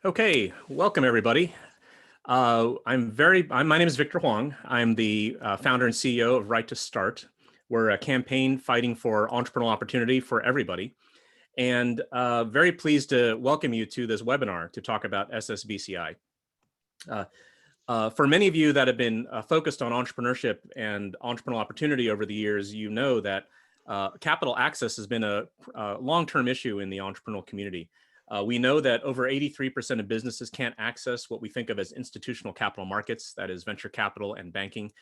Okay, welcome everybody. My name is Victor Huang. I'm the founder and CEO of Right to Start. We're a campaign fighting for entrepreneurial opportunity for everybody. And very pleased to welcome you to this webinar to talk about Ssbci. For many of you that have been focused on entrepreneurship and entrepreneurial opportunity over the years, you know that capital access has been a long-term issue in the entrepreneurial community. We know that over 83% of businesses can't access what we think of as institutional capital markets, that is venture capital and banking.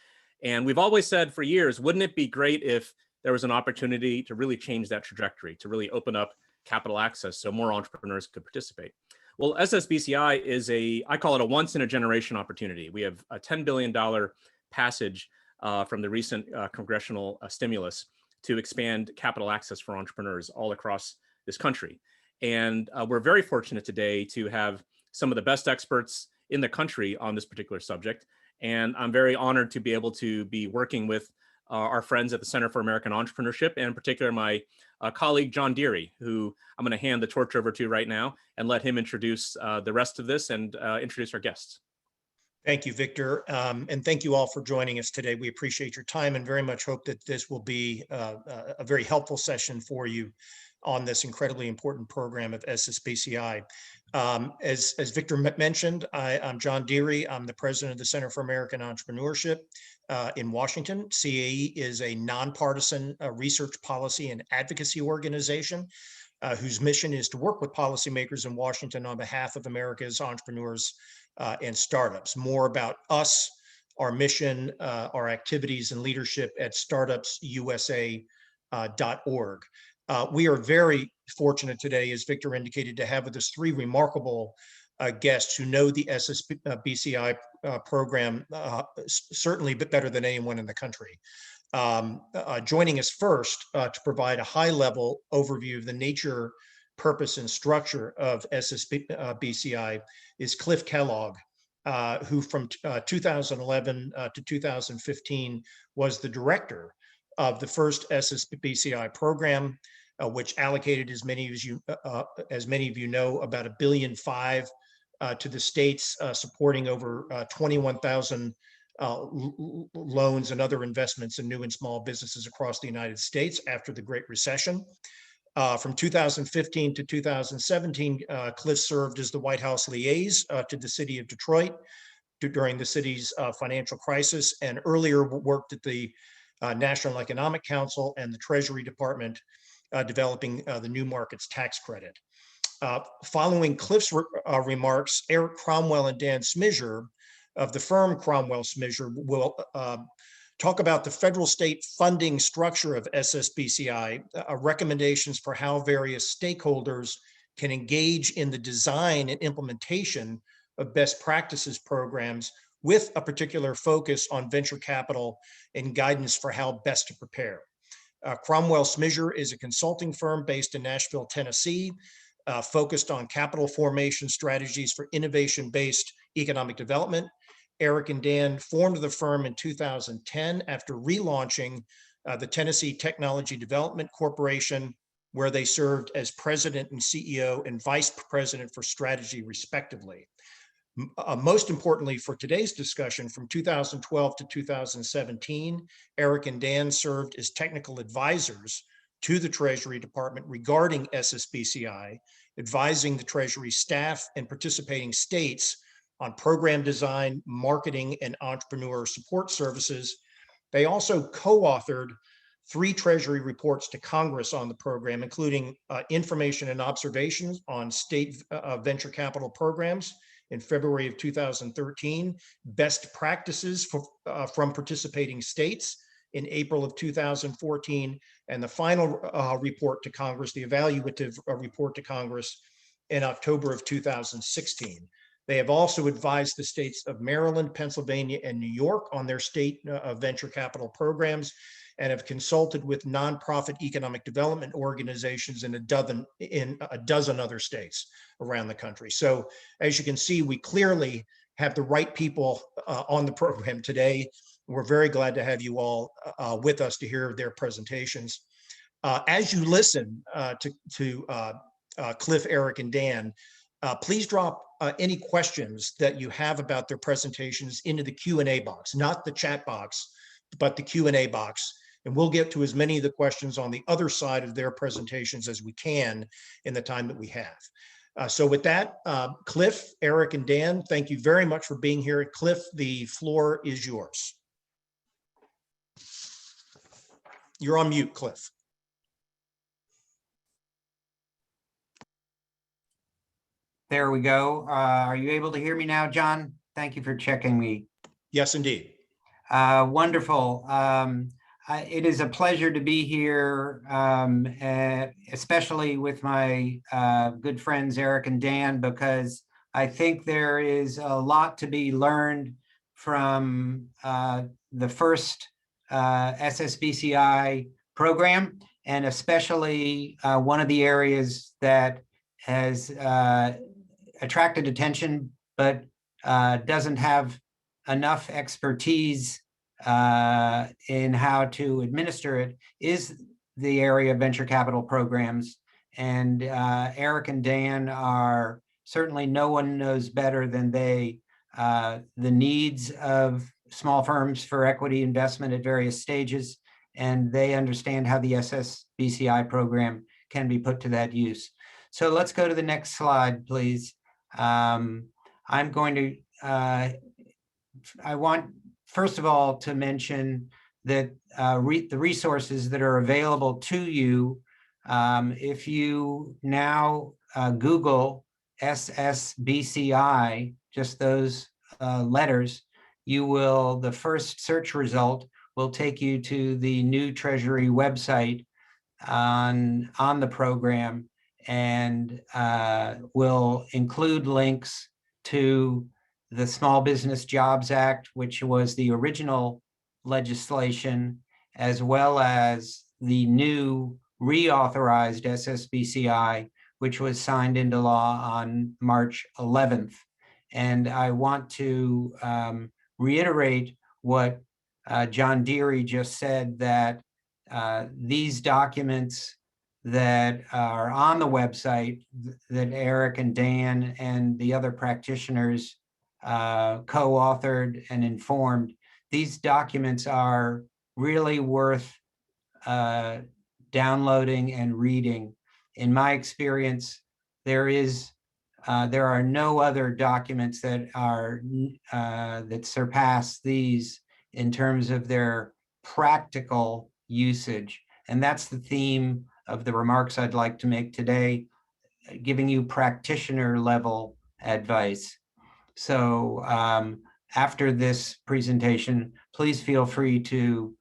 And we've always said for years, wouldn't it be great if there was an opportunity to really change that trajectory, to really open up capital access so more entrepreneurs could participate? Well, Ssbci is I call it a once in a generation opportunity. We have a $10 billion passage from the recent congressional stimulus to expand capital access for entrepreneurs all across this country. And we're very fortunate today to have some of the best experts in the country on this particular subject. And I'm very honored to be able to be working with our friends at the Center for American Entrepreneurship, and in particular my colleague, John Deary, who I'm going to hand the torch over to right now and let him introduce the rest of this and introduce our guests. Thank you, Victor. And thank you all for joining us today. We appreciate your time and very much hope that this will be a very helpful session for you on this incredibly important program of Ssbci. As Victor mentioned, I'm John Deary. I'm the president of the Center for American Entrepreneurship in Washington. CAE is a nonpartisan research policy and advocacy organization whose mission is to work with policymakers in Washington on behalf of America's entrepreneurs and startups. More about us, our mission, our activities and leadership at startupsusa.org. We are very fortunate today, as Victor indicated, to have with us three remarkable guests who know the Ssbci program certainly better than anyone in the country. Joining us first to provide a high-level overview of the nature, purpose, and structure of Ssbci is Cliff Kellogg, who from 2011 to 2015 was the director of the first Ssbci program, which allocated, as many of you know, about $1.5 billion to the states, supporting over 21,000 loans and other investments in new and small businesses across the United States after the Great Recession. From 2015 to 2017, Cliff served as the White House liaison to the city of Detroit during the city's financial crisis, and earlier worked at the National Economic Council and the Treasury Department, developing the New Markets Tax Credit. Following Cliff's remarks, Eric Cromwell and Dan Schmisseur of the firm Cromwell Schmisseur will talk about the federal state funding structure of Ssbci, recommendations for how various stakeholders can engage in the design and implementation of best practices programs with a particular focus on venture capital and guidance for how best to prepare. Cromwell Schmisseur is a consulting firm based in Nashville, Tennessee, focused on capital formation strategies for innovation-based economic development. Eric and Dan formed the firm in 2010 after relaunching the Tennessee Technology Development Corporation, where they served as president and CEO and vice president for strategy, respectively. Most importantly for today's discussion, from 2012 to 2017, Eric and Dan served as technical advisors to the Treasury Department regarding Ssbci, advising the Treasury staff and participating states on program design, marketing, and entrepreneur support services. They also co-authored 3 Treasury reports to Congress on the program, including information and observations on state venture capital programs in February of 2013, best practices from participating states in April of 2014, and the final report to Congress, the evaluative report to Congress, in October of 2016. They have also advised the states of Maryland, Pennsylvania, and New York on their state venture capital programs, and have consulted with nonprofit economic development organizations in a dozen other states around the country. So as you can see, we clearly have the right people on the program today. We're very glad to have you all with us to hear their presentations. As you listen to Cliff, Eric, and Dan, please drop any questions that you have about their presentations into the Q&A box, not the chat box, but the Q&A box. And we'll get to as many of the questions on the other side of their presentations as we can in the time that we have. So with that, Cliff, Eric, and Dan, thank you very much for being here. Cliff, the floor is yours. You're on mute, Cliff. There we go. Are you able to hear me now, John? Thank you for checking me. Yes, indeed. Wonderful. It is a pleasure to be here, especially with my good friends, Eric and Dan, because I think there is a lot to be learned from the first Ssbci program, and especially one of the areas that has attracted attention, but doesn't have enough expertise in how to administer it, is the area of venture capital programs. And Eric and Dan are certainly, no one knows better than they the needs of small firms for equity investment at various stages, and they understand how the Ssbci program can be put to that use. So let's go to the next slide, please. I'm going to, I want, first of all, to mention that the resources that are available to you, if you now Google Ssbci, just those letters, you will, the first search result will take you to the new Treasury website on the program, and will include links to the Small Business Jobs Act, which was the original legislation, as well as the new reauthorized Ssbci, which was signed into law on March 11th. And I want to reiterate what John Deary just said, that these documents that are on the website that Eric and Dan and the other practitioners co-authored and informed, these documents are really worth downloading and reading. In my experience, there are no other documents that are that surpass these in terms of their practical usage. And that's the theme of the remarks I'd like to make today, giving you practitioner level advice. So after this presentation, please feel free to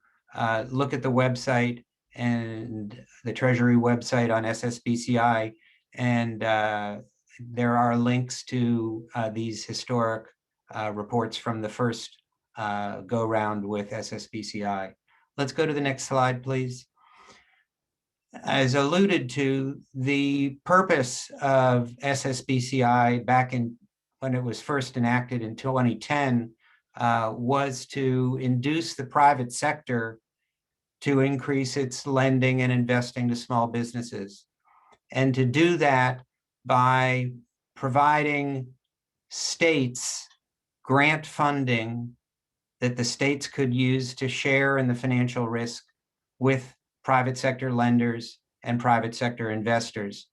look at the website and the Treasury website on Ssbci, and there are links to these historic reports from the first go round with Ssbci. Let's go to the next slide, please. As alluded to, the purpose of Ssbci back in when it was first enacted in 2010 was to induce the private sector to increase its lending and investing to small businesses, and to do that by providing states grant funding that the states could use to share in the financial risk with private sector lenders and private sector investors.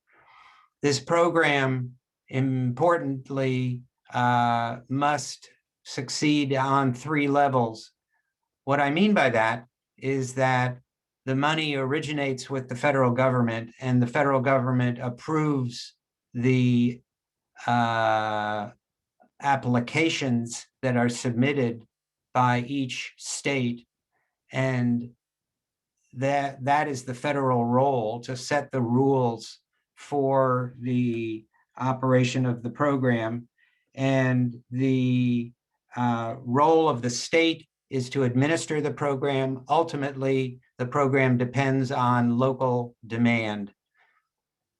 This program, importantly, must succeed on 3 levels. What I mean by that is that the money originates with the federal government, and the federal government approves the applications that are submitted by each state, and that is the federal role to set the rules for the operation of the program. And the role of the state is to administer the program. Ultimately, the program depends on local demand.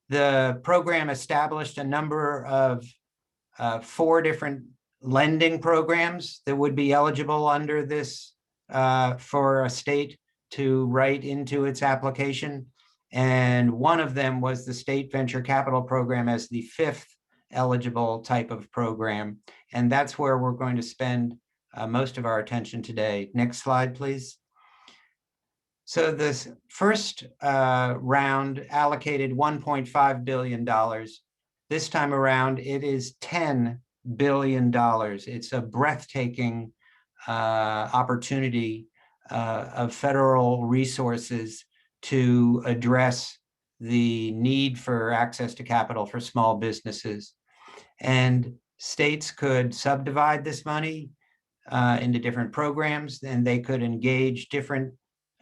The program established a number of 4 different lending programs that would be eligible under this for a state to write into its application. And one of them was the State Venture Capital Program as the 5th eligible type of program. And that's where we're going to spend most of our attention today. Next slide, please. So this first round allocated $1.5 billion. This time around, it is $10 billion. It's a breathtaking opportunity of federal resources to address the need for access to capital for small businesses. And states could subdivide this money into different programs, and they could engage different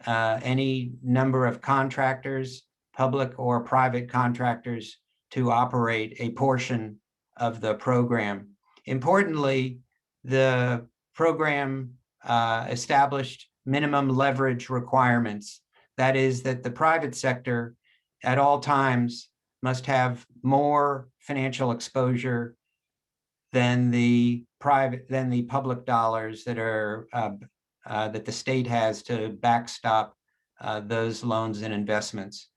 any number of contractors, public or private contractors, to operate a portion of the program. Importantly, the program established minimum leverage requirements. That is, that the private sector at all times must have more financial exposure than the public dollars that are that the state has to backstop those loans and investments.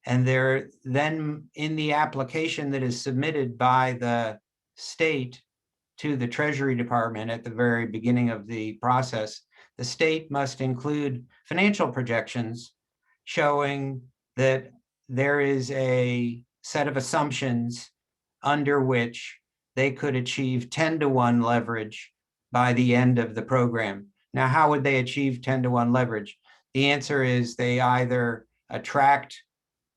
And there then in the application that is submitted by the state to the Treasury Department at the very beginning of the process, the state must include financial projections showing that there is a set of assumptions under which they could achieve 10-to-1 leverage by the end of the program. Now, how would they achieve 10-to-1 leverage? The answer is they either attract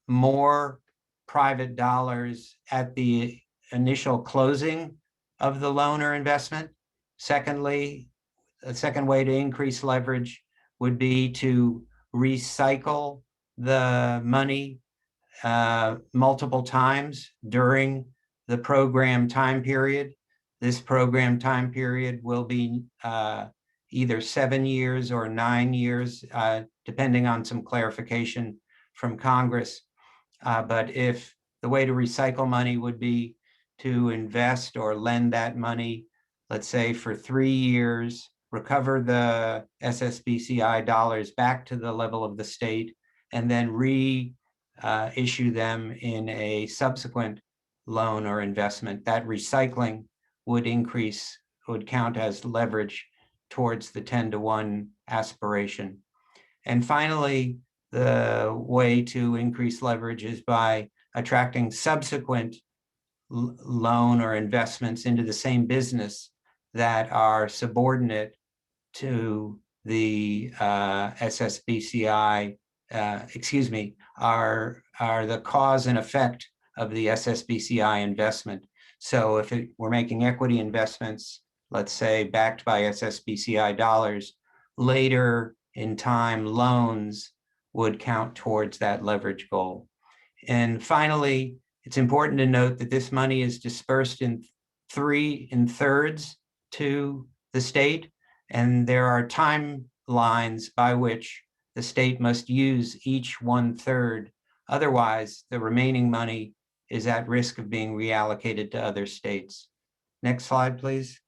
more private dollars at the initial closing of the loan or investment. Secondly, a second way to increase leverage would be to recycle the money multiple times during the program time period. This program time period will be either 7 years or 9 years, depending on some clarification from Congress. But if the way to recycle money would be to invest or lend that money, let's say for 3 years, recover the Ssbci dollars back to the level of the state, and then reissue them in a subsequent loan or investment, that recycling would count as leverage towards the 10-to-1 aspiration. And finally, the way to increase leverage is by attracting subsequent loan or investments into the same business that are subordinate to the Ssbci, are the cause and effect of the Ssbci investment. So if we're making equity investments, let's say backed by Ssbci dollars, later in time loans would count towards that leverage goal. And finally, it's important to note that this money is dispersed in thirds to the state, and there are timelines by which the state must use each 1/3. Otherwise, the remaining money is at risk of being reallocated to other states. Next slide, please.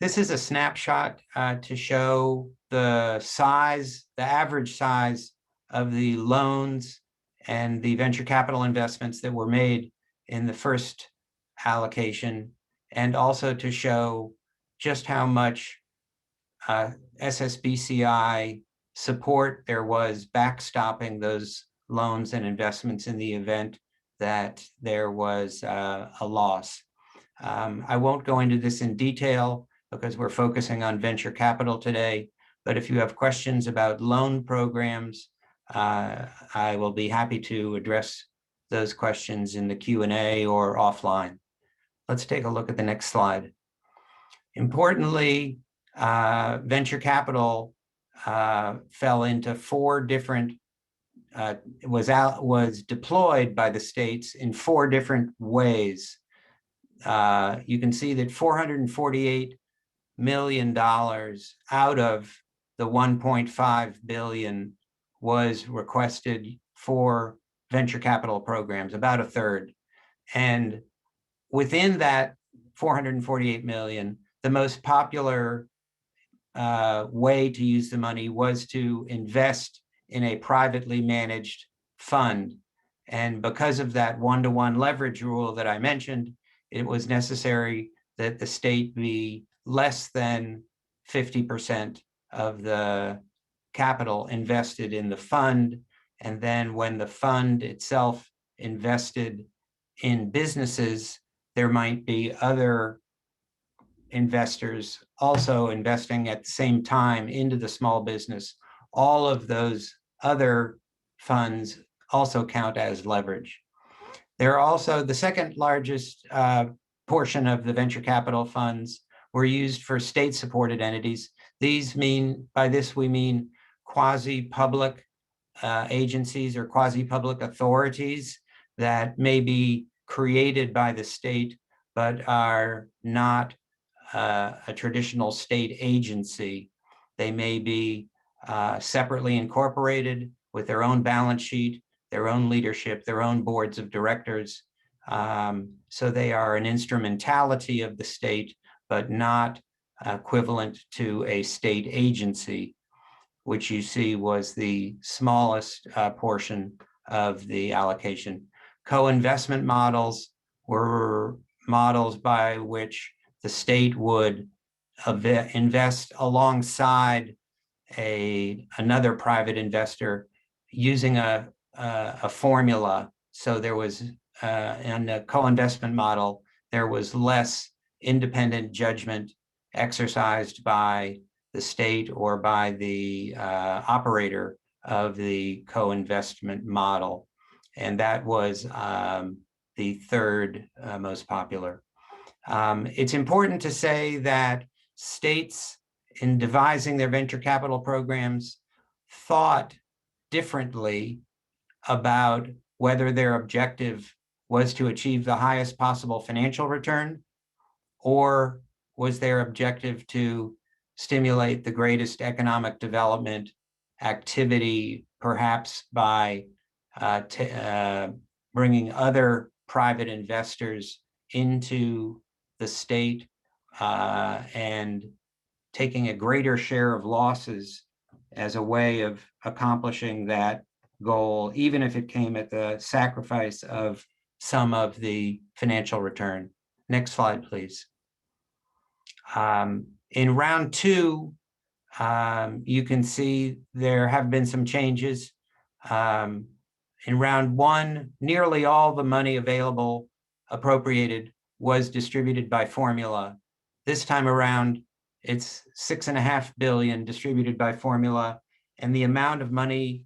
This is a snapshot to show the size, the average size of the loans and the venture capital investments that were made in the first allocation, and also to show just how much Ssbci support there was backstopping those loans and investments in the event that there was a loss. I won't go into this in detail because we're focusing on venture capital today, but if you have questions about loan programs, I will be happy to address those questions in the Q&A or offline. Let's take a look at the next slide. Importantly, venture capital fell into 4 different, was deployed by the states in 4 different ways. You can see that $448 million out of the $1.5 billion was requested for venture capital programs, about 1/3. And within that 448 million, the most popular way to use the money was to invest in a privately managed fund. And because of that one-to-one leverage rule that I mentioned, it was necessary that the state be less than 50% of the capital invested in the fund. And then when the fund itself invested in businesses, there might be other investors also investing at the same time into the small business. All of those other funds also count as leverage. They're also the second largest portion of the venture capital funds were used for state-supported entities. These mean, by this we mean quasi-public agencies or quasi-public authorities that may be created by the state, but are not a traditional state agency. They may be separately incorporated with their own balance sheet, their own leadership, their own boards of directors. So they are an instrumentality of the state, but not equivalent to a state agency, which you see was the smallest portion of the allocation. Co-investment models were models by which the state would invest alongside another private investor using a formula. So there was, in the co-investment model, there was less independent judgment exercised by the state or by the operator of the co-investment model. And that was the third most popular. It's important to say that states, in devising their venture capital programs, thought differently about whether their objective was to achieve the highest possible financial return, or was their objective to stimulate the greatest economic development activity, perhaps by bringing other private investors into the state and taking a greater share of losses as a way of accomplishing that goal, even if it came at the sacrifice of some of the financial return. Next slide, please. In round two, you can see there have been some changes. In round one, nearly all the money available appropriated was distributed by formula. This time around, it's $6.5 billion distributed by formula, and the amount of money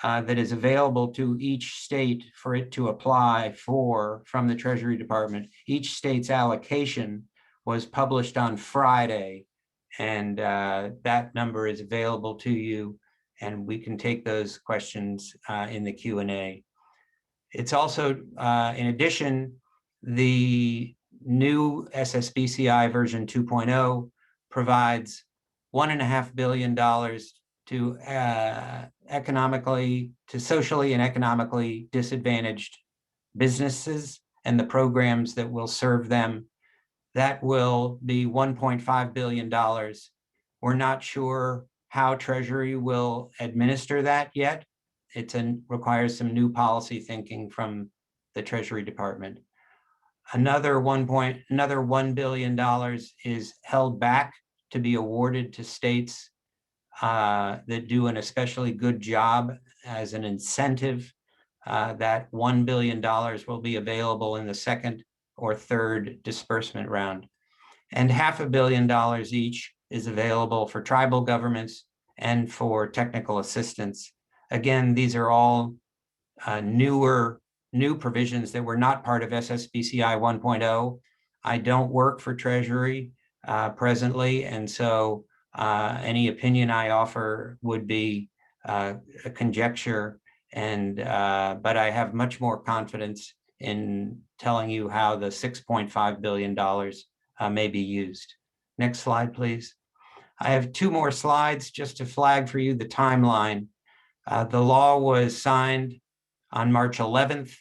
that is available to each state for it to apply for from the Treasury Department. Each state's allocation was published on Friday, and that number is available to you, and we can take those questions in the Q&A. It's also, in addition, the new Ssbci version 2.0 provides $1.5 billion to socially and economically disadvantaged businesses and the programs that will serve them. That will be $1.5 billion. We're not sure how Treasury will administer that yet. It requires some new policy thinking from the Treasury Department. Another $1 billion is held back to be awarded to states that do an especially good job as an incentive. That $1 billion will be available in the second or third disbursement round. And $500 million each is available for tribal governments and for technical assistance. Again, these are all new provisions that were not part of Ssbci 1.0. I don't work for Treasury presently, and so any opinion I offer would be a conjecture, but I have much more confidence in telling you how the $6.5 billion may be used. Next slide, please. I have two more slides just to flag for you the timeline. The law was signed on March 11th,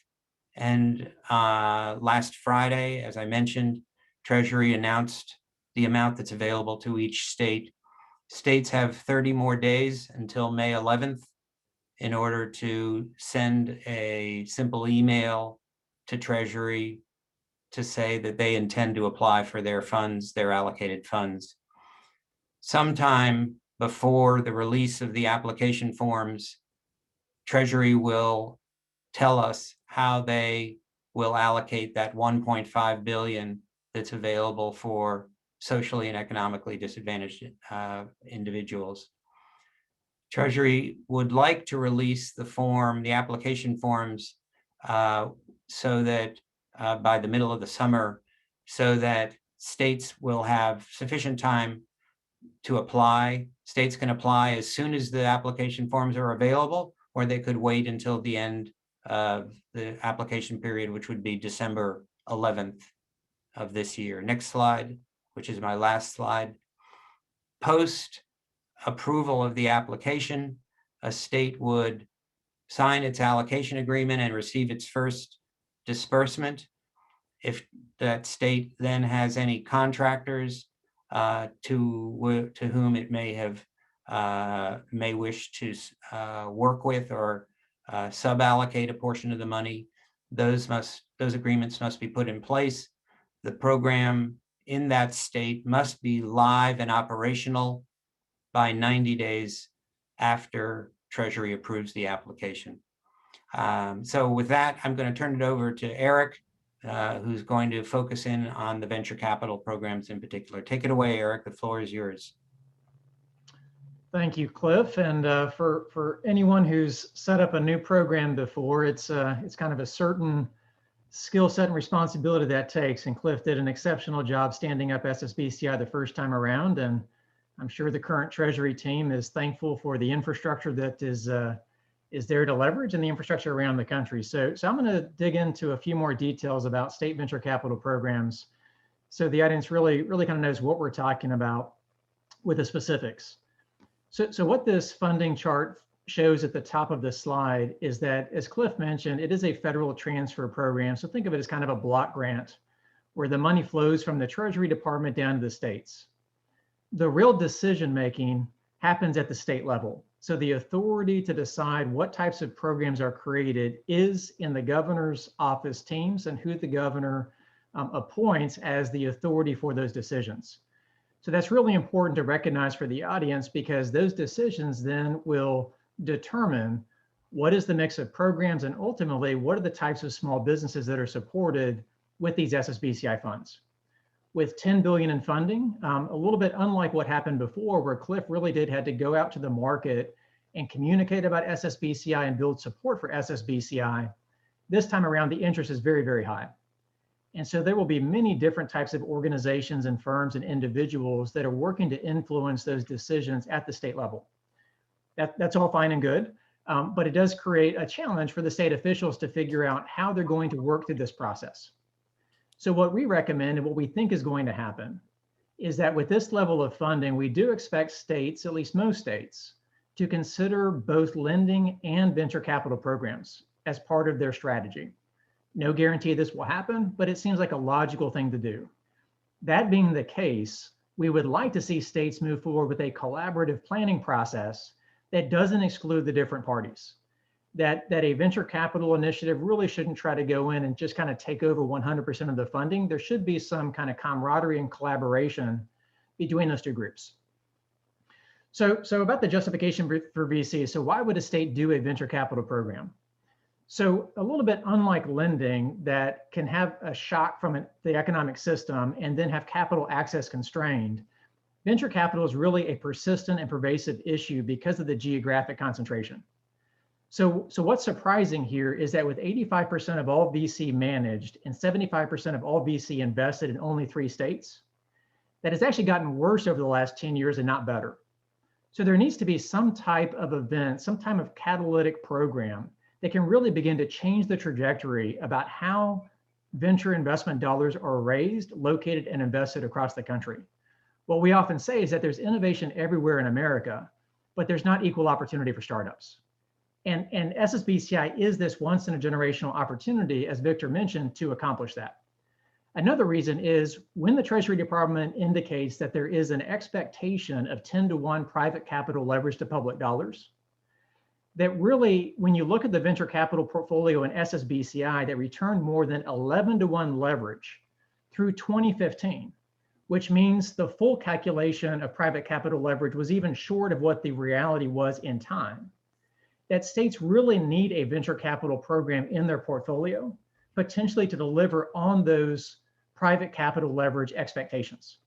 and last Friday, as I mentioned, Treasury announced the amount that's available to each state. States have 30 more days until May 11th, in order to send a simple email to Treasury to say that they intend to apply for their funds, their allocated funds. Sometime before the release of the application forms, Treasury will tell us how they will allocate that 1.5 billion that's available for socially and economically disadvantaged individuals. Treasury would like to release the application forms, so that by the middle of the summer, so that states will have sufficient time to apply. States can apply as soon as the application forms are available, or they could wait until the end of the application period, which would be December 11th of this year. Next slide, which is my last slide. Post approval of the application, a state would sign its allocation agreement and receive its first disbursement. If that state then has any contractors to whom it may wish to work with or sub-allocate a portion of the money, those agreements must be put in place. The program in that state must be live and operational by 90 days after Treasury approves the application. So with that, I'm going to turn it over to Eric, who's going to focus in on the venture capital programs in particular. Take it away, Eric. The floor is yours. Thank you, Cliff. And for anyone who's set up a new program before, it's kind of a certain skill set and responsibility that takes. And Cliff did an exceptional job standing up Ssbci the first time around. And I'm sure the current Treasury team is thankful for the infrastructure that is there to leverage and the infrastructure around the country. So I'm going to dig into a few more details about state venture capital programs, so the audience really kind of knows what we're talking about with the specifics. So what this funding chart shows at the top of the slide is that, as Cliff mentioned, it is a federal transfer program. So think of it as kind of a block grant where the money flows from the Treasury Department down to the states. The real decision making happens at the state level. So the authority to decide what types of programs are created is in the governor's office teams and who the governor appoints as the authority for those decisions. So that's really important to recognize for the audience, because those decisions then will determine what is the mix of programs and ultimately what are the types of small businesses that are supported with these Ssbci funds. With 10 billion in funding, a little bit unlike what happened before, where Cliff really had to go out to the market and communicate about Ssbci and build support for Ssbci, this time around the interest is very, very high. And so there will be many different types of organizations and firms and individuals that are working to influence those decisions at the state level. That's all fine and good, but it does create a challenge for the state officials to figure out how they're going to work through this process. So what we recommend and what we think is going to happen is that with this level of funding, we do expect states, at least most states, to consider both lending and venture capital programs as part of their strategy. No guarantee this will happen, but it seems like a logical thing to do. That being the case, we would like to see states move forward with a collaborative planning process that doesn't exclude the different parties. That a venture capital initiative really shouldn't try to go in and just kind of take over 100% of the funding. There should be some kind of camaraderie and collaboration between those two groups. So about the justification for VC. So why would a state do a venture capital program? So a little bit unlike lending that can have a shock from the economic system and then have capital access constrained, venture capital is really a persistent and pervasive issue because of the geographic concentration. So what's surprising here is that with 85% of all VC managed and 75% of all VC invested in only 3 states, that has actually gotten worse over the last 10 years and not better. So there needs to be some type of event, some type of catalytic program that can really begin to change the trajectory about how venture investment dollars are raised, located, and invested across the country. What we often say is that there's innovation everywhere in America, but there's not equal opportunity for startups. And Ssbci is this once in a generational opportunity, as Victor mentioned, to accomplish that. Another reason is when the Treasury Department indicates that there is an expectation of 10-to-1 private capital leverage to public dollars, that really, when you look at the venture capital portfolio in Ssbci, that returned more than 11-to-1 leverage through 2015, which means the full calculation of private capital leverage was even short of what the reality was in time, that states really need a venture capital program in their portfolio, potentially to deliver on those private capital leverage expectations.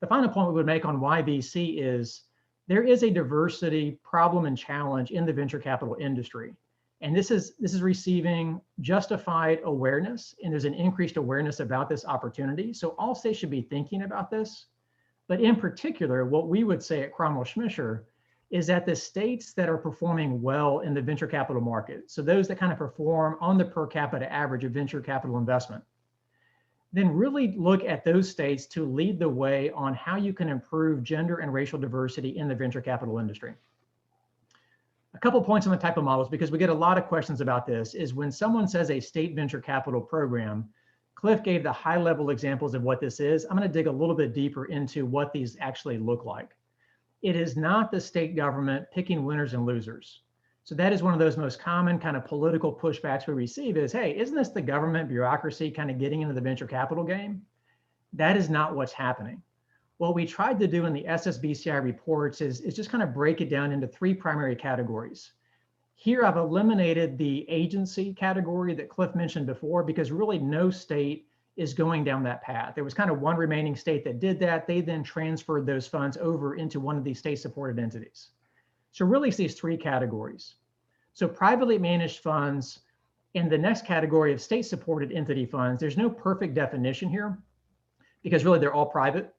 The final point we would make on why VC is there is a diversity problem and challenge in the venture capital industry. And this is receiving justified awareness, and there's an increased awareness about this opportunity. So all states should be thinking about this. But in particular, what we would say at Cromwell Schmisseur is that the states that are performing well in the venture capital market, so those that kind of perform on the per capita average of venture capital investment, then really look at those states to lead the way on how you can improve gender and racial diversity in the venture capital industry. A couple points on the type of models, because we get a lot of questions about this, is when someone says a state venture capital program, Cliff gave the high level examples of what this is. I'm going to dig a little bit deeper into what these actually look like. It is not the state government picking winners and losers. So that is one of those most common kind of political pushbacks we receive is, hey, isn't this the government bureaucracy kind of getting into the venture capital game? That is not what's happening. What we tried to do in the Ssbci reports is just kind of break it down into three primary categories. Here I've eliminated the agency category that Cliff mentioned before, because really no state is going down that path. There was kind of one remaining state that did that. They then transferred those funds over into one of these state-supported entities. So really it's these three categories. So privately managed funds in the next category of state-supported entity funds, there's no perfect definition here because really they're all private.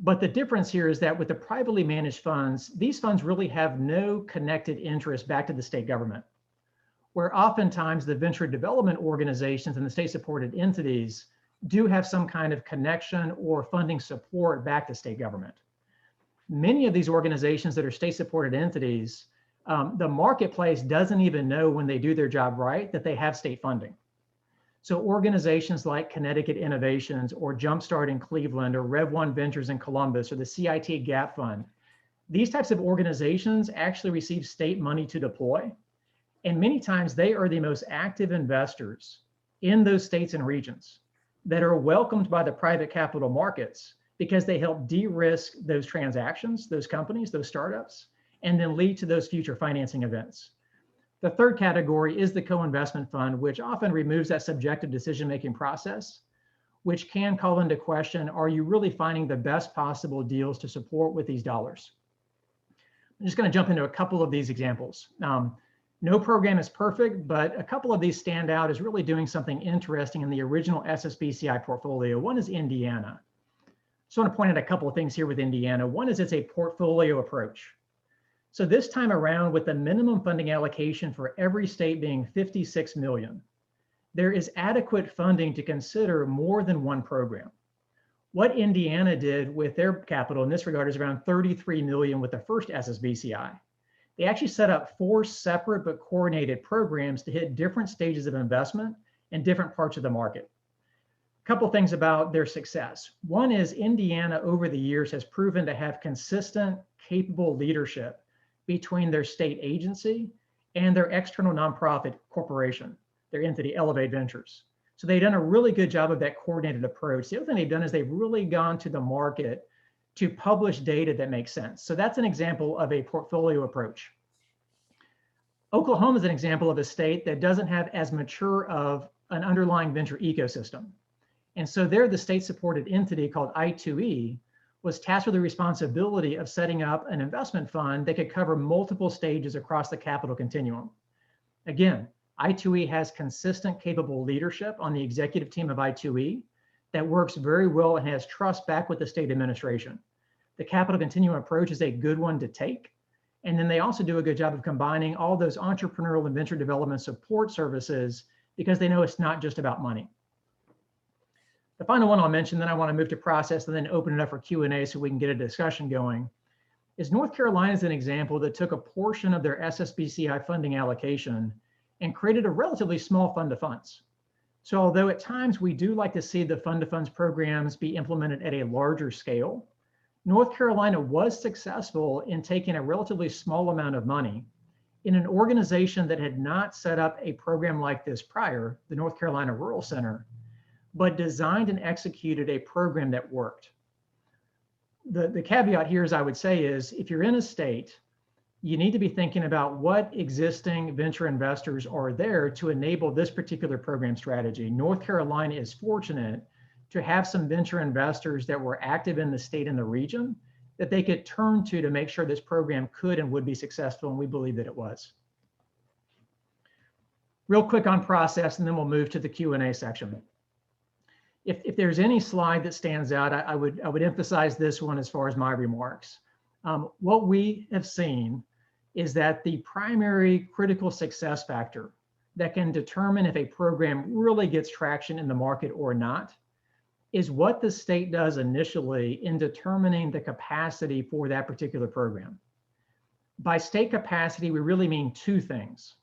But the difference here is that with the privately managed funds, these funds really have no connected interest back to the state government, where oftentimes the venture development organizations and the state-supported entities do have some kind of connection or funding support back to state government. Many of these organizations that are state-supported entities, the marketplace doesn't even know when they do their job right that they have state funding. So organizations like Connecticut Innovations or Jumpstart in Cleveland or Rev1 Ventures in Columbus or the CIT Gap Fund, these types of organizations actually receive state money to deploy. And many times they are the most active investors in those states and regions that are welcomed by the private capital markets because they help de-risk those transactions, those companies, those startups, and then lead to those future financing events. The third category is the co-investment fund, which often removes that subjective decision-making process, which can call into question, are you really finding the best possible deals to support with these dollars? I'm just going to jump into a couple of these examples. No program is perfect, but a couple of these stand out as really doing something interesting in the original Ssbci portfolio. One is Indiana. Just want to point out a couple of things here with Indiana. One is it's a portfolio approach. So this time around, with the minimum funding allocation for every state being 56 million, there is adequate funding to consider more than one program. What Indiana did with their capital in this regard is around 33 million with the first Ssbci. They actually set up 4 separate but coordinated programs to hit different stages of investment in different parts of the market. A couple things about their success. One is Indiana over the years has proven to have consistent, capable leadership between their state agency and their external nonprofit corporation, their entity, Elevate Ventures. So they've done a really good job of that coordinated approach. The other thing they've done is they've really gone to the market to publish data that makes sense. So that's an example of a portfolio approach. Oklahoma is an example of a state that doesn't have as mature of an underlying venture ecosystem. And so there, the state-supported entity called I2E was tasked with the responsibility of setting up an investment fund that could cover multiple stages across the capital continuum. Again, I2E has consistent, capable leadership on the executive team of I2E that works very well and has trust back with the state administration. The capital continuum approach is a good one to take. And then they also do a good job of combining all those entrepreneurial and venture development support services because they know it's not just about money. The final one I'll mention, then I want to move to process and then open it up for Q&A so we can get a discussion going, is North Carolina is an example that took a portion of their Ssbci funding allocation and created a relatively small fund of funds. So although at times we do like to see the fund of funds programs be implemented at a larger scale, North Carolina was successful in taking a relatively small amount of money in an organization that had not set up a program like this prior, the North Carolina Rural Center, but designed and executed a program that worked. The caveat here, as I would say, is if you're in a state, you need to be thinking about what existing venture investors are there to enable this particular program strategy. North Carolina is fortunate to have some venture investors that were active in the state and the region that they could turn to make sure this program could and would be successful, and we believe that it was. Real quick on process, and then we'll move to the Q&A section. If there's any slide that stands out, I would emphasize this one as far as my remarks. What we have seen is that the primary critical success factor that can determine if a program really gets traction in the market or not is what the state does initially in determining the capacity for that particular program. By state capacity, we really mean two things.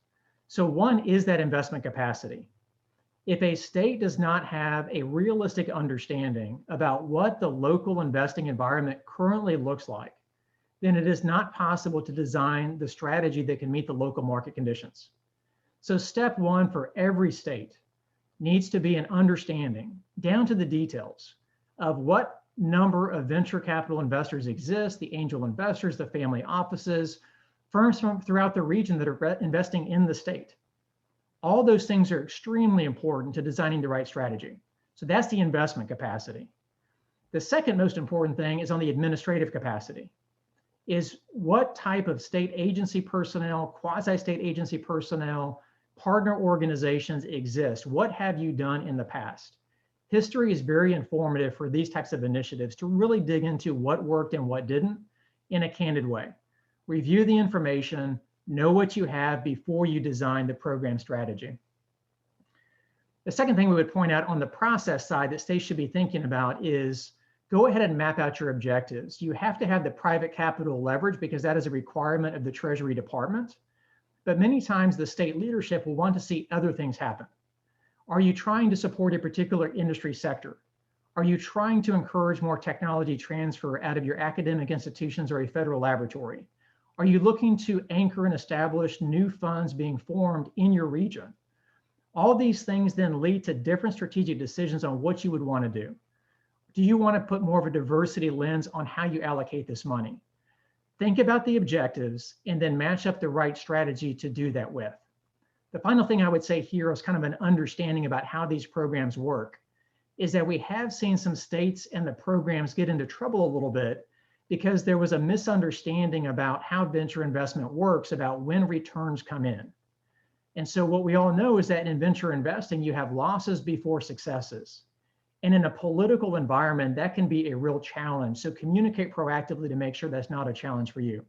So one is that investment capacity. If a state does not have a realistic understanding about what the local investing environment currently looks like, then it is not possible to design the strategy that can meet the local market conditions. So step one for every state needs to be an understanding down to the details of what number of venture capital investors exist, the angel investors, the family offices, firms from throughout the region that are investing in the state. All those things are extremely important to designing the right strategy. So that's the investment capacity. The second most important thing is on the administrative capacity, is what type of state agency personnel, quasi-state agency personnel, partner organizations exist. What have you done in the past? History is very informative for these types of initiatives to really dig into what worked and what didn't in a candid way. Review the information, know what you have before you design the program strategy. The second thing we would point out on the process side that states should be thinking about is go ahead and map out your objectives. You have to have the private capital leverage because that is a requirement of the Treasury Department. But many times the state leadership will want to see other things happen. Are you trying to support a particular industry sector? Are you trying to encourage more technology transfer out of your academic institutions or a federal laboratory? Are you looking to anchor and establish new funds being formed in your region? All these things then lead to different strategic decisions on what you would want to do. Do you want to put more of a diversity lens on how you allocate this money? Think about the objectives and then match up the right strategy to do that with. The final thing I would say here is kind of an understanding about how these programs work is that we have seen some states and the programs get into trouble a little bit because there was a misunderstanding about how venture investment works, about when returns come in. And so what we all know is that in venture investing, you have losses before successes. And in a political environment, that can be a real challenge. So communicate proactively to make sure that's not a challenge for you.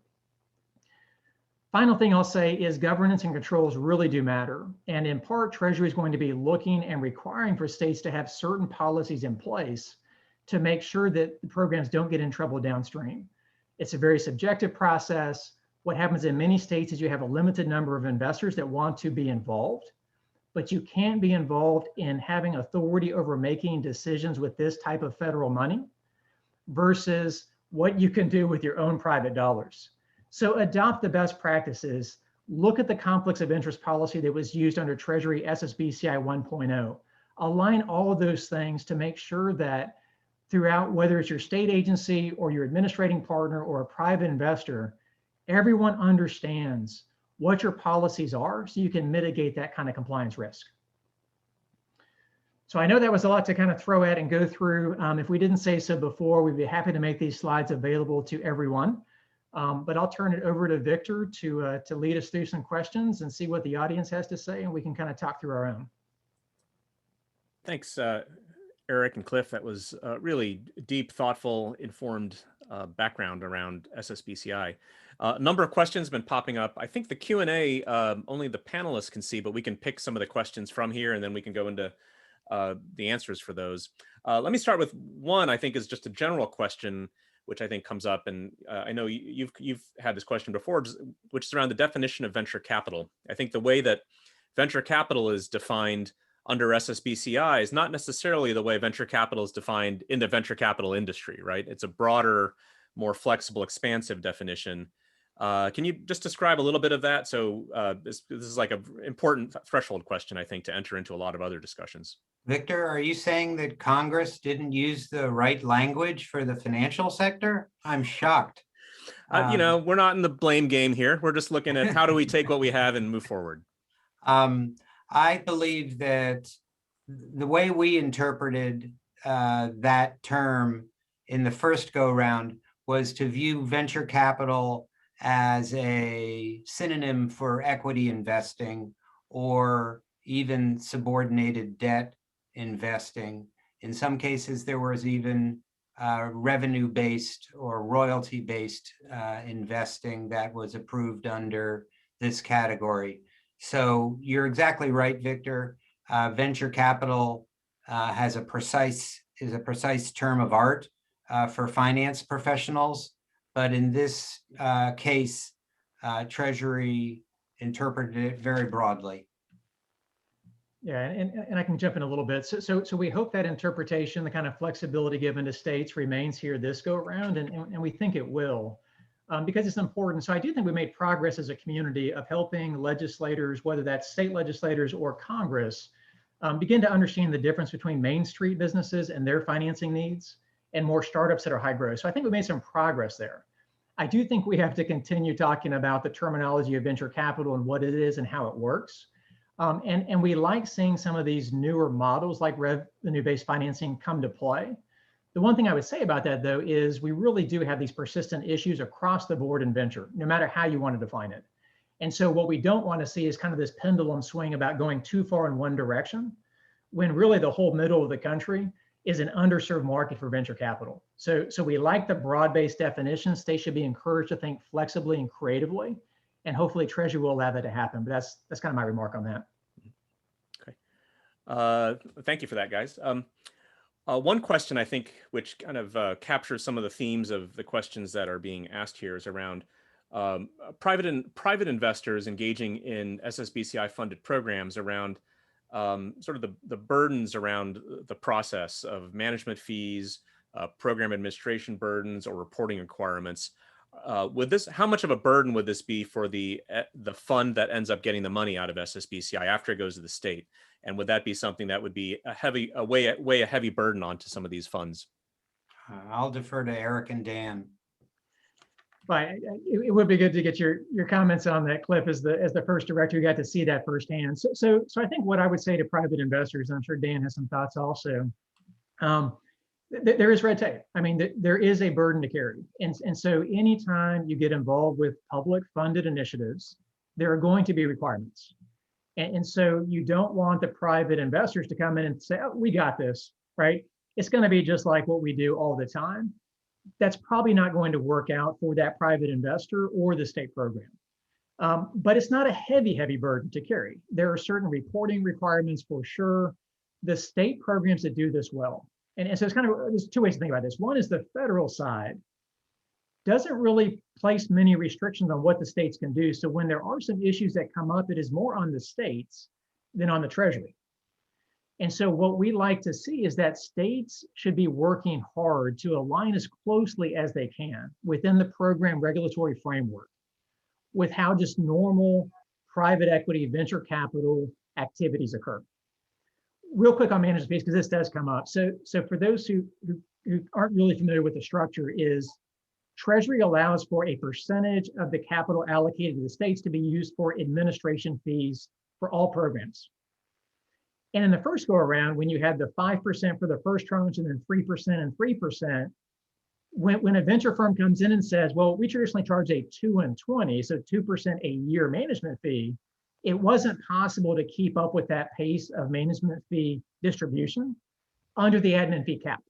Final thing I'll say is governance and controls really do matter. And in part, Treasury is going to be looking and requiring for states to have certain policies in place to make sure that the programs don't get in trouble downstream. It's a very subjective process. What happens in many states is you have a limited number of investors that want to be involved, but you can't be involved in having authority over making decisions with this type of federal money versus what you can do with your own private dollars. So adopt the best practices. Look at the conflicts of interest policy that was used under Treasury Ssbci 1.0. Align all of those things to make sure that throughout, whether it's your state agency or your administrating partner or a private investor, everyone understands what your policies are so you can mitigate that kind of compliance risk. So I know that was a lot to kind of throw at and go through. If we didn't say so before, we'd be happy to make these slides available to everyone. But I'll turn it over to Victor to lead us through some questions and see what the audience has to say, and we can kind of talk through our own. Thanks, Eric and Cliff. That was really deep, thoughtful, informed background around Ssbci. A number of questions have been popping up. I think the Q&A only the panelists can see, but we can pick some of the questions from here and then we can go into the answers for those. Let me start with one I think is just a general question, which I think comes up. And I know you've had this question before, which is around the definition of venture capital. I think the way that venture capital is defined under Ssbci is not necessarily the way venture capital is defined in the venture capital industry, right? It's a broader, more flexible, expansive definition. Can you just describe a little bit of that? So this is like an important threshold question, I think, to enter into a lot of other discussions. Victor, are you saying that Congress didn't use the right language for the financial sector? I'm shocked. You know, we're not in the blame game here. We're just looking at how do we take what we have and move forward. I believe that the way we interpreted that term in the first go round was to view venture capital as a synonym for equity investing or even subordinated debt investing. In some cases, there was even revenue-based or royalty-based investing that was approved under this category. So you're exactly right, Victor. Venture capital is a precise term of art for finance professionals, but in this case, Treasury interpreted it very broadly. Yeah, and I can jump in a little bit. So we hope that interpretation, the kind of flexibility given to states, remains here this go around, and we think it will, because it's important. So I do think we made progress as a community of helping legislators, whether that's state legislators or Congress, begin to understand the difference between Main Street businesses and their financing needs and more startups that are high growth. So I think we made some progress there. I do think we have to continue talking about the terminology of venture capital and what it is and how it works. And we like seeing some of these newer models like revenue-based financing come to play. The one thing I would say about that, though, is we really do have these persistent issues across the board in venture, no matter how you want to define it. And so what we don't want to see is kind of this pendulum swing about going too far in one direction, when really the whole middle of the country is an underserved market for venture capital. So we like the broad-based definitions. States should be encouraged to think flexibly and creatively, and hopefully Treasury will allow that to happen. But that's kind of my remark on that. Okay. Thank you for that, guys. One question I think which kind of captures some of the themes of the questions that are being asked here is around private investors engaging in Ssbci funded programs around sort of the burdens around the process of management fees, program administration burdens, or reporting requirements. How much of a burden would this be for the fund that ends up getting the money out of Ssbci after it goes to the state? And would that be something that would be weigh a heavy burden onto some of these funds? I'll defer to Eric and Dan. But it would be good to get your comments on that, Cliff, as the first director who got to see that firsthand. So I think what I would say to private investors, and I'm sure Dan has some thoughts also, there is red tape. I mean, there is a burden to carry. And so anytime you get involved with public funded initiatives, there are going to be requirements. And so you don't want the private investors to come in and say, oh, we got this, right? It's going to be just like what we do all the time. That's probably not going to work out for that private investor or the state program. But it's not a heavy burden to carry. There are certain reporting requirements for sure. The state programs that do this well. And so there's two ways to think about this. One is the federal side doesn't really place many restrictions on what the states can do. So when there are some issues that come up, it is more on the states than on the Treasury. And so what we like to see is that states should be working hard to align as closely as they can within the program regulatory framework with how just normal private equity venture capital activities occur. Real quick on management fees, because this does come up. So for those who aren't really familiar with the structure, is Treasury allows for a percentage of the capital allocated to the states to be used for administration fees for all programs. And in the first go around, when you had the 5% for the first tranche and then 3% and 3%, when a venture firm comes in and says, well, we traditionally charge a 2 and 20, so 2% a year management fee, it wasn't possible to keep up with that pace of management fee distribution under the admin fee cap.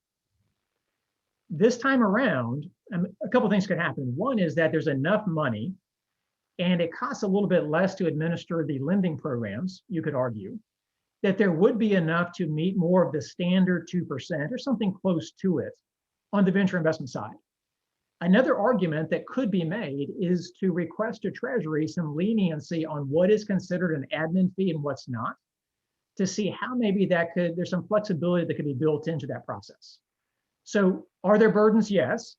This time around, a couple of things could happen. One is that there's enough money and it costs a little bit less to administer the lending programs, you could argue, that there would be enough to meet more of the standard 2% or something close to it on the venture investment side. Another argument that could be made is to request to Treasury some leniency on what is considered an admin fee and what's not, to see how maybe there's some flexibility that could be built into that process. So are there burdens? Yes.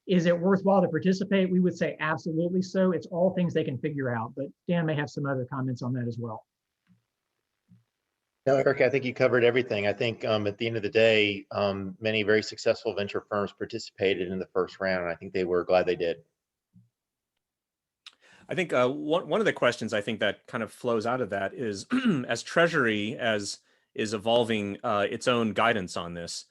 Is it worthwhile to participate? We would say absolutely so. It's all things they can figure out, but Dan may have some other comments on that as well. No, Eric, I think you covered everything. I think at the end of the day, many very successful venture firms participated in the first round, and I think they were glad they did. I think one of the questions I think that kind of flows out of that is as Treasury is evolving its own guidance on this,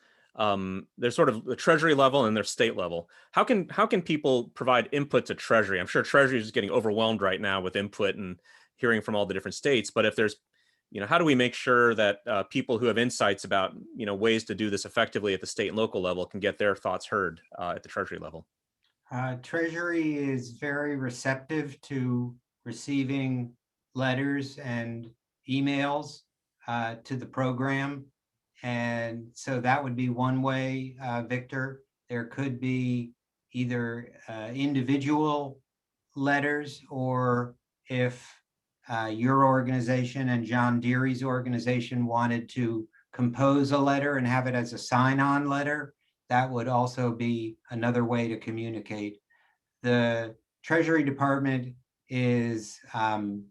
there's sort of the Treasury level and there's state level. How can people provide input to Treasury? I'm sure Treasury is getting overwhelmed right now with input and hearing from all the different states. But if there's, how do we make sure that people who have insights about, ways to do this effectively at the state and local level can get their thoughts heard at the Treasury level? Treasury is very receptive to receiving letters and emails to the program. And so that would be one way, Victor. There could be either individual letters, or if your organization and John Deary's organization wanted to compose a letter and have it as a sign-on letter, that would also be another way to communicate. The Treasury Department is, to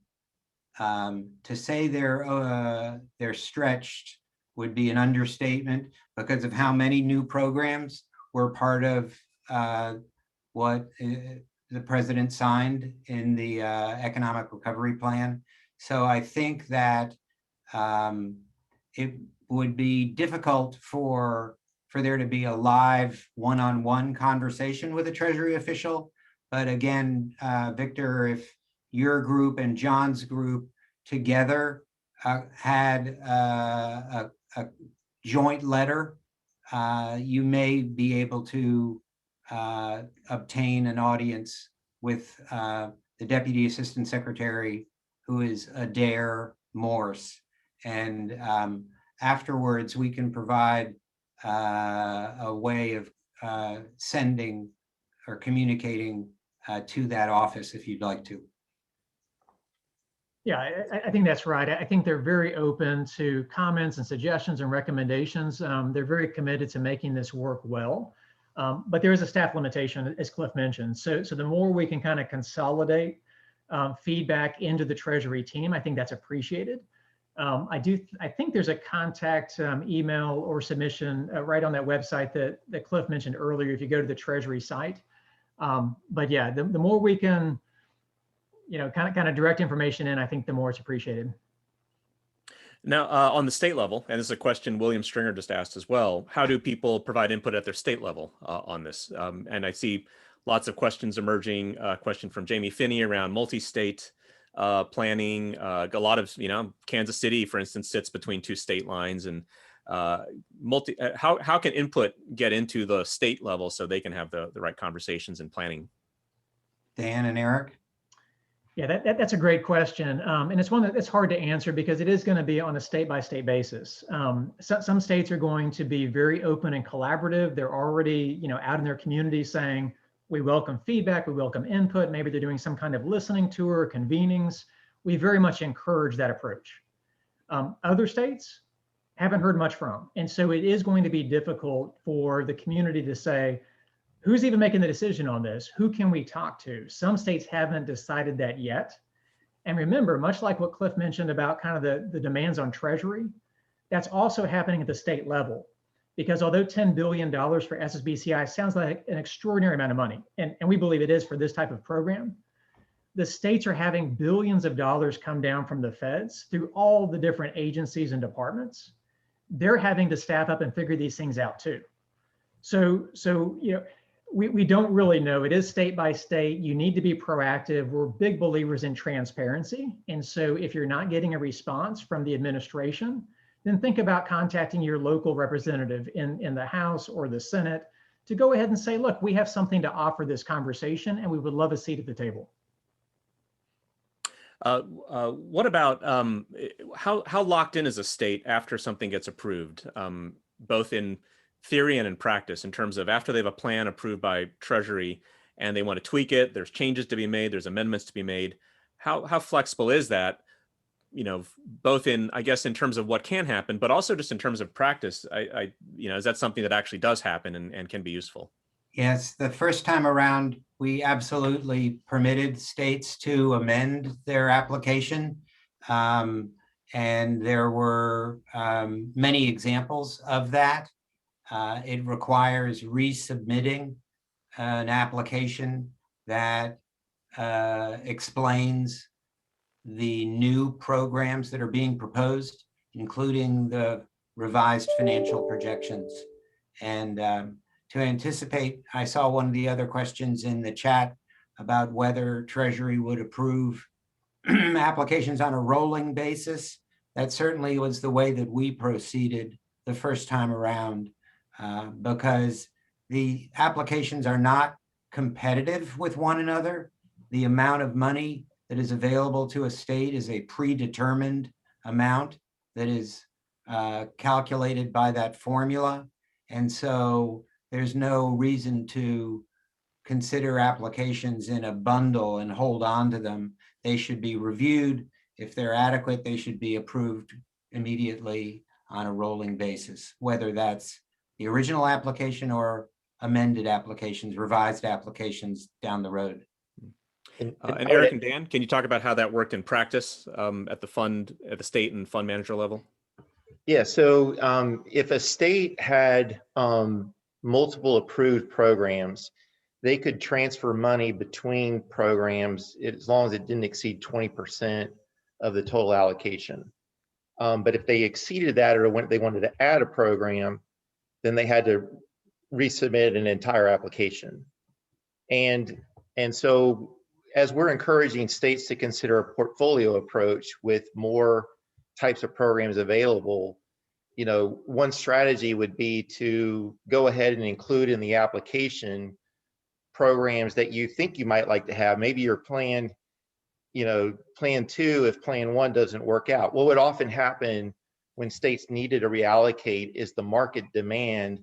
say they're stretched would be an understatement because of how many new programs were part of what the president signed in the economic recovery plan. So I think that it would be difficult for there to be a live one-on-one conversation with a Treasury official. But again, Victor, if your group and John's group together had a joint letter, you may be able to obtain an audience with the Deputy Assistant Secretary, who is Adair Morse. And afterwards, we can provide a way of sending or communicating to that office if you'd like to. Yeah, I think that's right. I think they're very open to comments and suggestions and recommendations. They're very committed to making this work well. But there is a staff limitation, as Cliff mentioned. So the more we can kind of consolidate feedback into the Treasury team, I think that's appreciated. I think there's a contact email or submission right on that website that Cliff mentioned earlier if you go to the Treasury site. But yeah, the more we can, kind of direct information in, I think the more it's appreciated. Now, on the state level, and this is a question William Stringer just asked as well, how do people provide input at their state level on this? And I see lots of questions emerging, question from Jamie Finney around multi-state planning. A lot of, Kansas City, for instance, sits between two state lines, and how can input get into the state level so they can have the right conversations and planning? Dan and Eric? Yeah, that's a great question. And it's one that's hard to answer because it is going to be on a state-by-state basis. Some states are going to be very open and collaborative. They're already, out in their community saying, we welcome feedback, we welcome input. Maybe they're doing some kind of listening tour or convenings. We very much encourage that approach. Other states haven't heard much from. And so it is going to be difficult for the community to say, who's even making the decision on this? Who can we talk to? Some states haven't decided that yet. And remember, much like what Cliff mentioned about kind of the demands on Treasury, that's also happening at the state level. Because although $10 billion for Ssbci sounds like an extraordinary amount of money, and we believe it is for this type of program, the states are having billions of dollars come down from the feds through all the different agencies and departments. They're having to staff up and figure these things out too. So we don't really know. It is state by state. You need to be proactive. We're big believers in transparency. And so if you're not getting a response from the administration, then think about contacting your local representative in the House or the Senate to go ahead and say, look, we have something to offer this conversation and we would love a seat at the table. What about how locked in is a state after something gets approved, both in theory and in practice, in terms of after they have a plan approved by Treasury and they want to tweak it, there's changes to be made, there's amendments to be made. How flexible is that? Both in, I guess, in terms of what can happen, but also just in terms of practice. Is that something that actually does happen and can be useful? Yes, the first time around, we absolutely permitted states to amend their application. And there were many examples of that. It requires resubmitting an application that explains the new programs that are being proposed, including the revised financial projections. And to anticipate, I saw one of the other questions in the chat about whether Treasury would approve applications on a rolling basis. That certainly was the way that we proceeded the first time around, because the applications are not competitive with one another. The amount of money that is available to a state is a predetermined amount that is calculated by that formula. And so there's no reason to consider applications in a bundle and hold on to them. They should be reviewed. If they're adequate, they should be approved immediately on a rolling basis, whether that's the original application or amended applications, revised applications down the road. And Eric and Dan, can you talk about how that worked in practice at the state and fund manager level? Yeah, so if a state had multiple approved programs, they could transfer money between programs as long as it didn't exceed 20% of the total allocation. But if they exceeded that, or when they wanted to add a program, then they had to resubmit an entire application. And so as we're encouraging states to consider a portfolio approach with more types of programs available, you know, one strategy would be to go ahead and include in the application programs that you think you might like to have. Maybe your plan, you know, plan 2, if plan 1 doesn't work out. What would often happen when states needed to reallocate is the market demand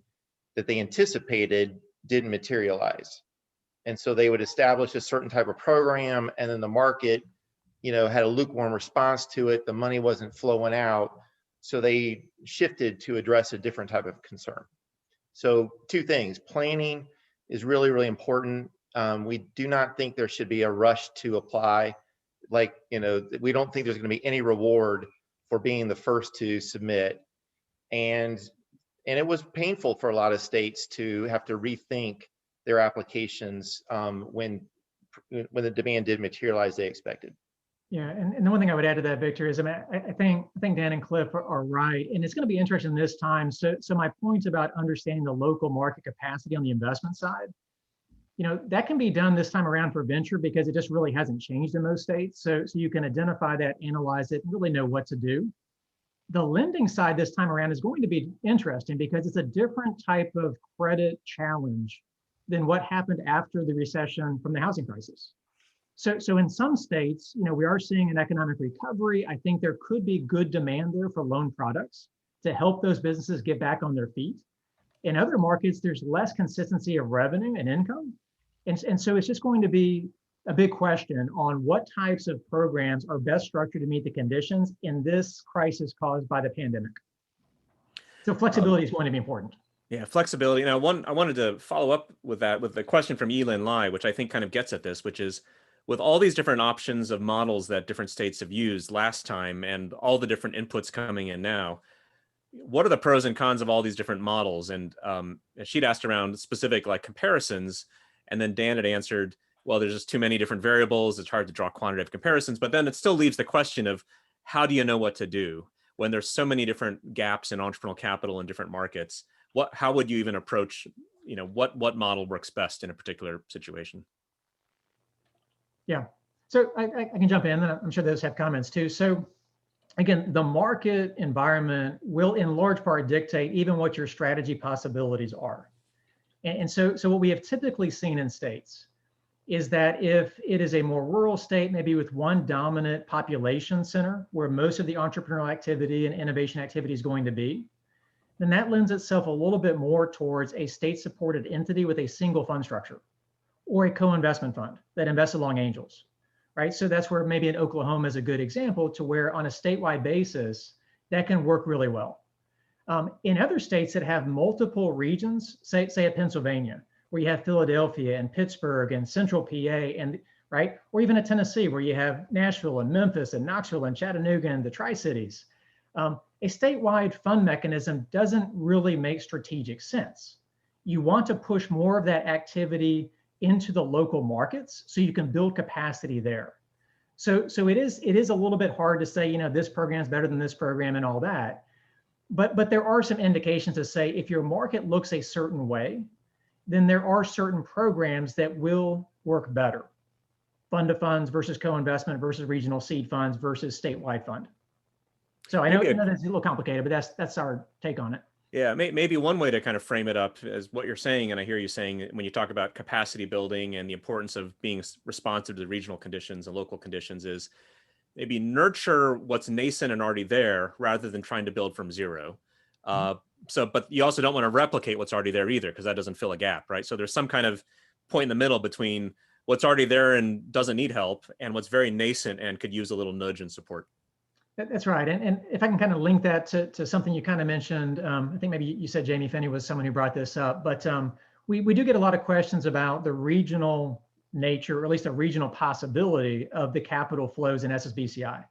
that they anticipated didn't materialize. And so they would establish a certain type of program, and then the market, you know, had a lukewarm response to it. The money wasn't flowing out. So they shifted to address a different type of concern. So 2 things: planning is really, really important. We do not think there should be a rush to apply. Like, you know, we don't think there's going to be any reward for being the first to submit. And it was painful for a lot of states to have to rethink their applications when the demand did materialize they expected. Yeah, and the one thing I would add to that, Victor, is I think Dan and Cliff are right, and it's going to be interesting this time. So my points about understanding the local market capacity on the investment side, you know, that can be done this time around for venture because it just really hasn't changed in most states. So you can identify that, analyze it, and really know what to do. The lending side this time around is going to be interesting because it's a different type of credit challenge than what happened after the recession from the housing crisis. So in some states, you know, we are seeing an economic recovery. I think there could be good demand there for loan products to help those businesses get back on their feet. In other markets, there's less consistency of revenue and income. And so it's just going to be a big question on what types of programs are best structured to meet the conditions in this crisis caused by the pandemic. So flexibility is going to be important. Yeah, flexibility. Now, I wanted to follow up with that with the question from Elin Lai, which I think kind of gets at this, which is, with all these different options of models that different states have used last time and all the different inputs coming in now, what are the pros and cons of all these different models? And she'd asked around specific like comparisons, and then Dan had answered, well, there's just too many different variables. It's hard to draw quantitative comparisons, but then it still leaves the question of how do you know what to do when there's so many different gaps in entrepreneurial capital in different markets? How would you even approach, you know, what model works best in a particular situation? Yeah, so I can jump in, and I'm sure those have comments too. So again, the market environment will in large part dictate even what your strategy possibilities are. And so what we have typically seen in states is that if it is a more rural state, maybe with one dominant population center where most of the entrepreneurial activity and innovation activity is going to be, then that lends itself a little bit more towards a state-supported entity with a single fund structure, or a co-investment fund that invests along angels, right? So that's where maybe in Oklahoma is a good example to where on a statewide basis, that can work really well. In other states that have multiple regions, say at Pennsylvania, where you have Philadelphia and Pittsburgh and Central PA, and right, or even a Tennessee where you have Nashville and Memphis and Knoxville and Chattanooga and the Tri-Cities. A statewide fund mechanism doesn't really make strategic sense. You want to push more of that activity into the local markets so you can build capacity there. So it is a little bit hard to say, this program is better than this program and all that. But there are some indications to say if your market looks a certain way, then there are certain programs that will work better. Fund of funds versus co-investment versus regional seed funds versus statewide fund. So I know that's a little complicated, but that's our take on it. Yeah, maybe one way to kind of frame it up is what you're saying, and I hear you saying when you talk about capacity building and the importance of being responsive to the regional conditions and local conditions is maybe nurture what's nascent and already there rather than trying to build from zero. But you also don't want to replicate what's already there either, because that doesn't fill a gap, right? So there's some kind of point in the middle between what's already there and doesn't need help and what's very nascent and could use a little nudge and support. That's right. And if I can kind of link that to something you kind of mentioned, I think maybe you said Jamie Finney was someone who brought this up, but we do get a lot of questions about the regional nature, or at least a regional possibility of the capital flows in Ssbci.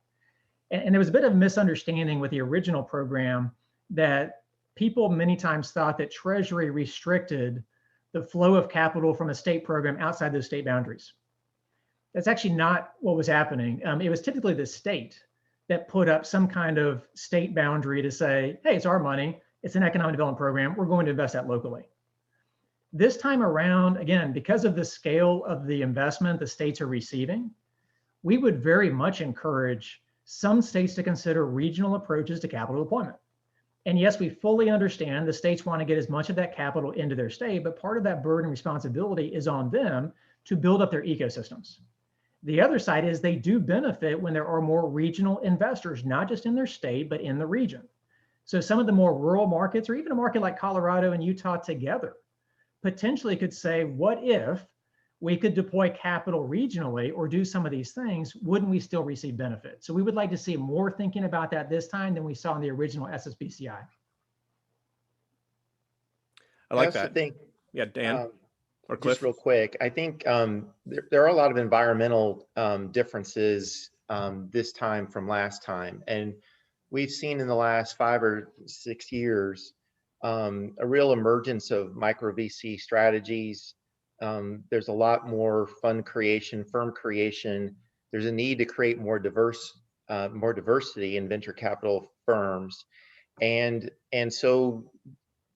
And there was a bit of misunderstanding with the original program that people many times thought that Treasury restricted the flow of capital from a state program outside those state boundaries. That's actually not what was happening. It was typically the state that put up some kind of state boundary to say, hey, it's our money, it's an economic development program, we're going to invest that locally. This time around, again, because of the scale of the investment the states are receiving, we would very much encourage some states to consider regional approaches to capital deployment. And yes, we fully understand the states want to get as much of that capital into their state, but part of that burden and responsibility is on them to build up their ecosystems. The other side is they do benefit when there are more regional investors, not just in their state, but in the region. So some of the more rural markets, or even a market like Colorado and Utah together, potentially could say, what if we could deploy capital regionally or do some of these things? Wouldn't we still receive benefit? So we would like to see more thinking about that this time than we saw in the original Ssbci. I like that. Think, yeah, Dan. Or Cliff? Just real quick, I think there are a lot of environmental differences this time from last time. And we've seen in the last 5 or 6 years a real emergence of micro VC strategies. There's a lot more fund creation, firm creation. There's a need to create more diversity in venture capital firms. And so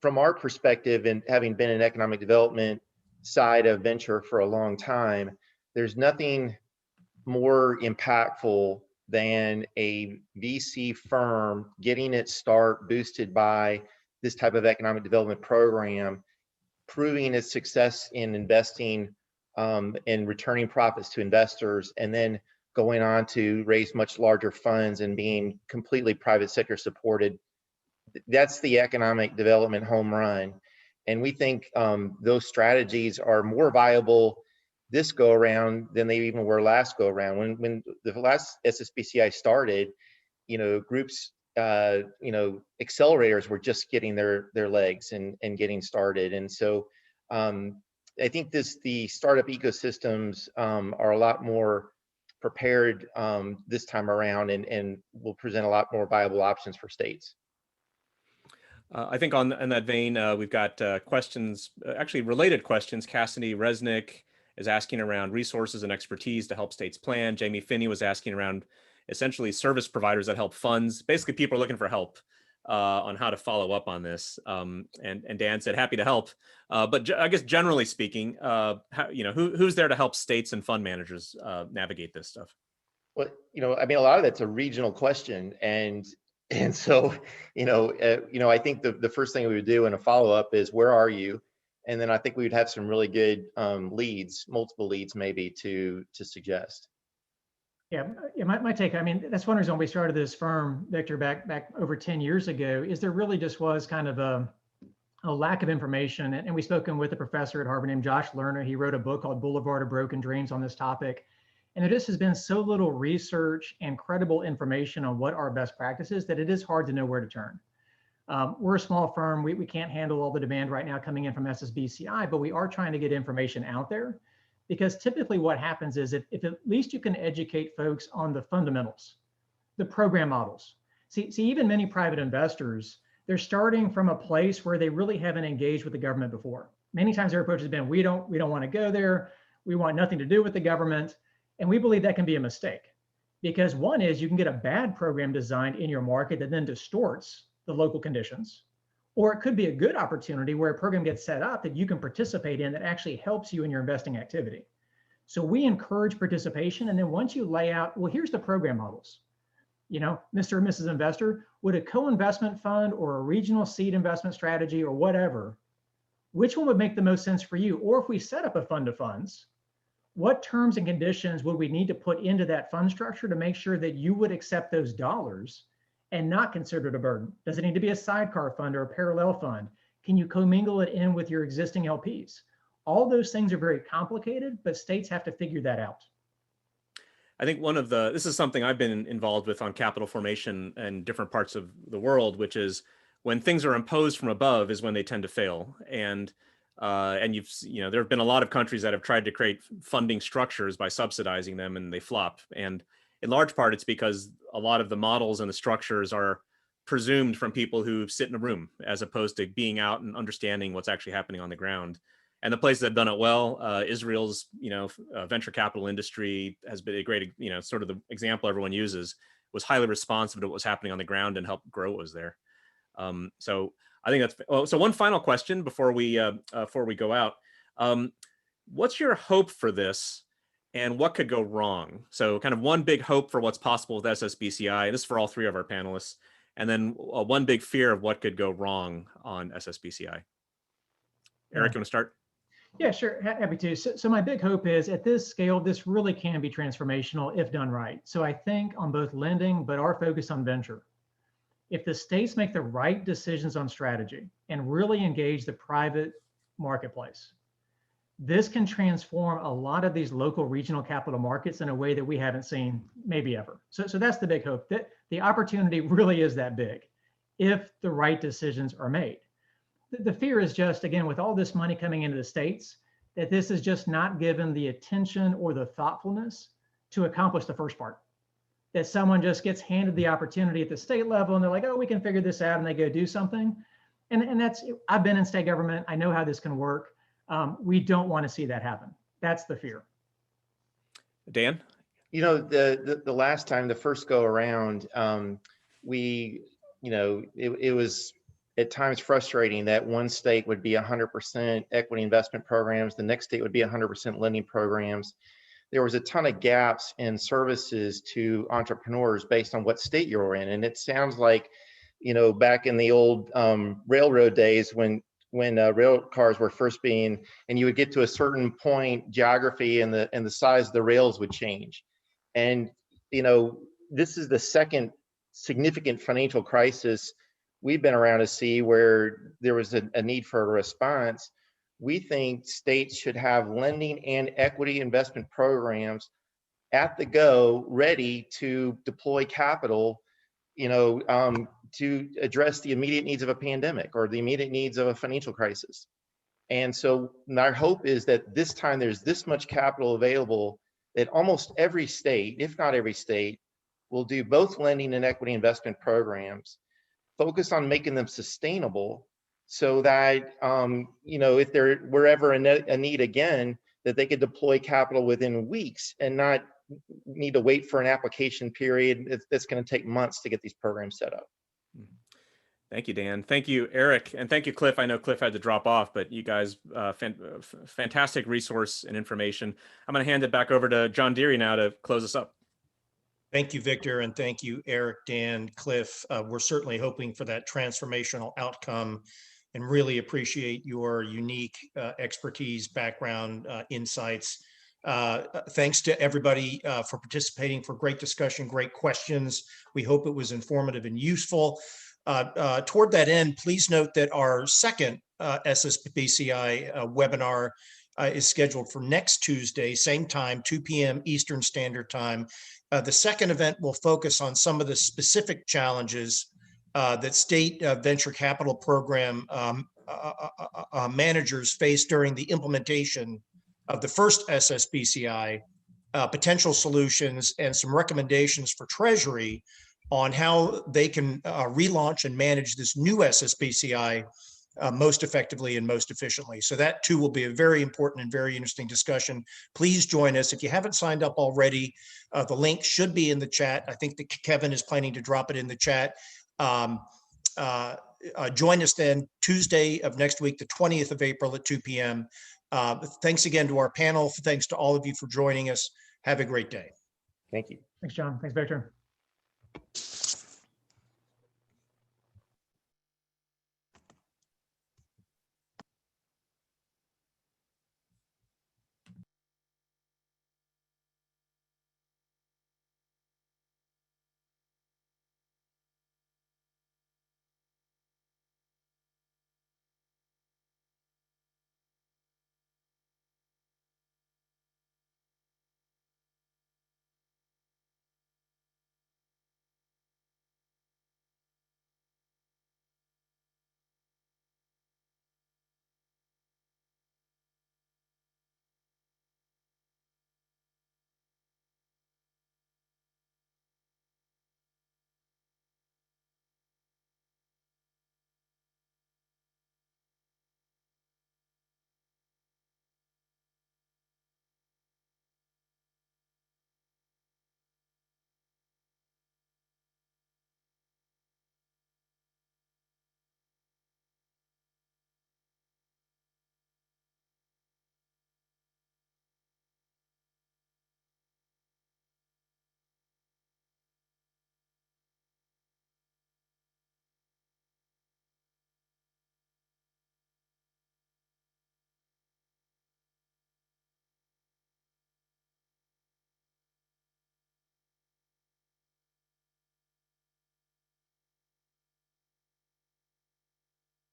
from our perspective, and having been in economic development side of venture for a long time, there's nothing more impactful than a VC firm getting its start boosted by this type of economic development program, proving its success in investing and returning profits to investors, and then going on to raise much larger funds and being completely private sector supported. That's the economic development home run. And we think those strategies are more viable this go around than they even were last go around. When the last Ssbci started, groups, accelerators were just getting their legs and getting started. And so I think the startup ecosystems are a lot more prepared this time around and will present a lot more viable options for states. I think in that vein, we've got questions, actually related questions. Cassidy Resnick is asking around resources and expertise to help states plan. Jamie Finney was asking around essentially service providers that help funds. Basically, people are looking for help on how to follow up on this. And Dan said, happy to help. But I guess generally speaking, who's there to help states and fund managers navigate this stuff? Well, I mean, a lot of that's a regional question. And so, I think the first thing we would do in a follow-up is, where are you? And then I think we would have some really good leads, multiple leads maybe to suggest. Yeah, my take, I mean, that's one reason we started this firm, Victor, back over 10 years ago, is there really just was kind of a lack of information. And we've spoken with a professor at Harvard named Josh Lerner. He wrote a book called Boulevard of Broken Dreams on this topic. And there just has been so little research and credible information on what are best practices that it is hard to know where to turn. We're a small firm. We can't handle all the demand right now coming in from Ssbci, but we are trying to get information out there, because typically what happens is if at least you can educate folks on the fundamentals, the program models. See, even many private investors, they're starting from a place where they really haven't engaged with the government before. Many times their approach has been, we don't want to go there. We want nothing to do with the government. And we believe that can be a mistake, because one is you can get a bad program designed in your market that then distorts the local conditions, or it could be a good opportunity where a program gets set up that you can participate in that actually helps you in your investing activity. So we encourage participation. And then once you lay out, well, here's the program models. You know, Mr. or Mrs. Investor, would a co-investment fund or a regional seed investment strategy or whatever, which one would make the most sense for you? Or if we set up a fund of funds, what terms and conditions would we need to put into that fund structure to make sure that you would accept those dollars and not consider it a burden? Does it need to be a sidecar fund or a parallel fund? Can you commingle it in with your existing LPs? All those things are very complicated, but states have to figure that out. I think this is something I've been involved with on capital formation in different parts of the world, which is when things are imposed from above is when they tend to fail. And there have been a lot of countries that have tried to create funding structures by subsidizing them, and they flop. And in large part, it's because a lot of the models and the structures are presumed from people who sit in a room, as opposed to being out and understanding what's actually happening on the ground. And the places that have done it well, Israel's, venture capital industry has been a great, sort of the example everyone uses, was highly responsive to what was happening on the ground and helped grow what was there. So I think that's, so one final question before we go out. What's your hope for this, and what could go wrong? So kind of one big hope for what's possible with Ssbci, and this is for all three of our panelists, and then one big fear of what could go wrong on Ssbci. Eric, you want to start? Yeah, sure, happy to. So my big hope is at this scale, this really can be transformational if done right. So I think on both lending, but our focus on venture. If the states make the right decisions on strategy and really engage the private marketplace, this can transform a lot of these local regional capital markets in a way that we haven't seen maybe ever. So that's the big hope, that the opportunity really is that big if the right decisions are made. The fear is just, again, with all this money coming into the states, that this is just not given the attention or the thoughtfulness to accomplish the first part. That someone just gets handed the opportunity at the state level and they're like, oh, we can figure this out, and they go do something. And that's, I've been in state government. I know how this can work. We don't want to see that happen. That's the fear. Dan? The last time, the first go around, it was at times frustrating that one state would be 100% equity investment programs, the next state would be 100% lending programs. There was a ton of gaps in services to entrepreneurs based on what state you're in. And it sounds like, back in the old railroad days when rail cars were first being, and you would get to a certain point, geography and the size of the rails would change. And, this is the second significant financial crisis we've been around to see where there was a need for a response. We think states should have lending and equity investment programs at the go, ready to deploy capital, to address the immediate needs of a pandemic or the immediate needs of a financial crisis. And so our hope is that this time there's this much capital available that almost every state, if not every state, will do both lending and equity investment programs, focus on making them sustainable so that, if there were ever a need again, that they could deploy capital within weeks and not need to wait for an application period that's going to take months to get these programs set up. Thank you, Dan. Thank you, Eric. And thank you, Cliff. I know Cliff had to drop off, but you guys, fantastic resource and information. I'm going to hand it back over to John Deary now to close us up. Thank you, Victor, and thank you, Eric, Dan, Cliff. We're certainly hoping for that transformational outcome and really appreciate your unique expertise, background, insights. Thanks to everybody for participating, for great discussion, great questions. We hope it was informative and useful. Toward that end, please note that our second Ssbci webinar is scheduled for next Tuesday, same time, 2 p.m. Eastern Standard Time. The second event will focus on some of the specific challenges that state venture capital program managers face during the implementation of the first Ssbci, potential solutions and some recommendations for Treasury on how they can relaunch and manage this new Ssbci most effectively and most efficiently. So that too will be a very important and very interesting discussion. Please join us. If you haven't signed up already, the link should be in the chat. I think that Kevin is planning to drop it in the chat. Join us then Tuesday of next week, the 20th of April at 2 p.m. Thanks again to our panel. Thanks to all of you for joining us. Have a great day. Thank you. Thanks, John. Thanks, Victor.